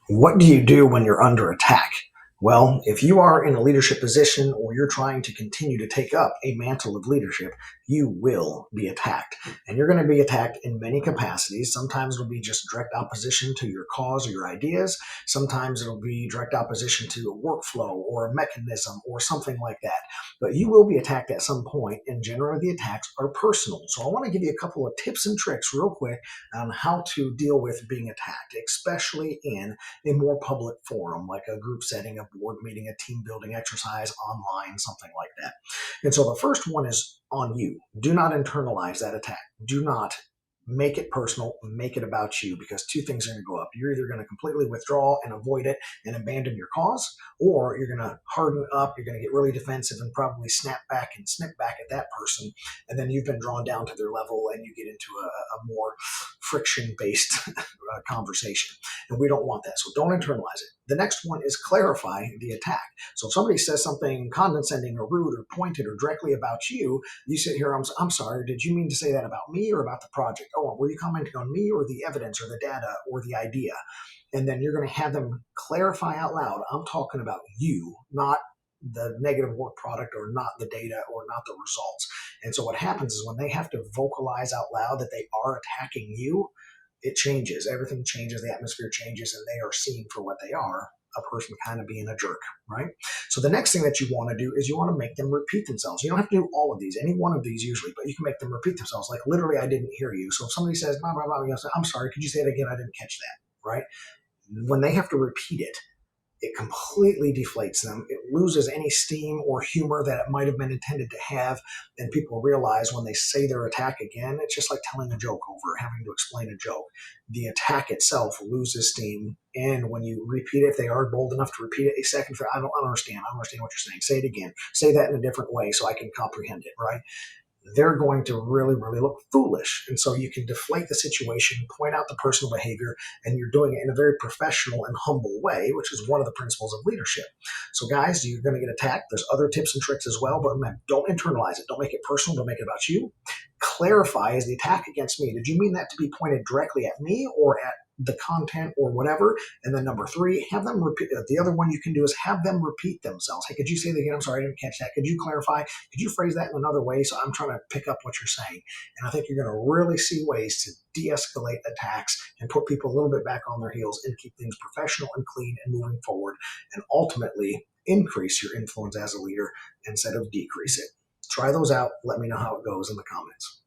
What do you do when you're under attack? Well, if you are in a leadership position or you're trying to continue to take up a mantle of leadership, you will be attacked. And you're going to be attacked in many capacities. Sometimes it'll be just direct opposition to your cause or your ideas. Sometimes it'll be direct opposition to a workflow or a mechanism or something like that. But you will be attacked at some point, and generally the attacks are personal. So I want to give you a couple of tips and tricks real quick on how to deal with being attacked, especially in a more public forum, like a group setting, a board meeting, a team building exercise online, something like that. And so the first one is on you. Do not internalize that attack. Do not make it personal, make it about you, because two things are going to go up. You're either going to completely withdraw and avoid it and abandon your cause, or you're going to harden up, you're going to get really defensive and probably snap back and snip back at that person. And then you've been drawn down to their level and you get into a more friction-based conversation. And we don't want that. So don't internalize it. The next one is clarify the attack. So if somebody says something condescending or rude or pointed or directly about you, you sit here, I'm sorry, did you mean to say that about me or about the project? Oh, were you commenting on me or the evidence or the data or the idea? And then you're going to have them clarify out loud, I'm talking about you, not the negative work product or not the data or not the results. And so what happens is when they have to vocalize out loud that they are attacking you, it changes. Everything changes. The atmosphere changes, and they are seen for what they are, a person kind of being a jerk, right? So the next thing that you want to do is you want to make them repeat themselves. You don't have to do all of these, any one of these usually, but you can make them repeat themselves. Like literally, I didn't hear you. So if somebody says, blah, blah, blah, you say, I'm sorry, could you say it again? I didn't catch that, right? When they have to repeat it, it completely deflates them. It loses any steam or humor that it might have been intended to have. And people realize when they say their attack again, it's just like telling a joke over, having to explain a joke. The attack itself loses steam. And when you repeat it, if they are bold enough to repeat it a second, I don't understand. I don't understand what you're saying. Say it again. Say that in a different way so I can comprehend it, right? They're going to really, really look foolish. And so you can deflate the situation, point out the personal behavior, and you're doing it in a very professional and humble way, which is one of the principles of leadership. So guys, you're going to get attacked. There's other tips and tricks as well, but remember, don't internalize it. Don't make it personal. Don't make it about you. Clarify, is the attack against me? Did you mean that to be pointed directly at me or at the content or whatever? And then number three, have them repeat. The other one you can do is have them repeat themselves. Hey, could you say that again? I'm sorry, I didn't catch that. Could you clarify? Could you phrase that in another way? So I'm trying to pick up what you're saying. And I think you're going to really see ways to de-escalate attacks and put people a little bit back on their heels and keep things professional and clean and moving forward, and ultimately increase your influence as a leader instead of decrease it. Try those out. Let me know how it goes in the comments.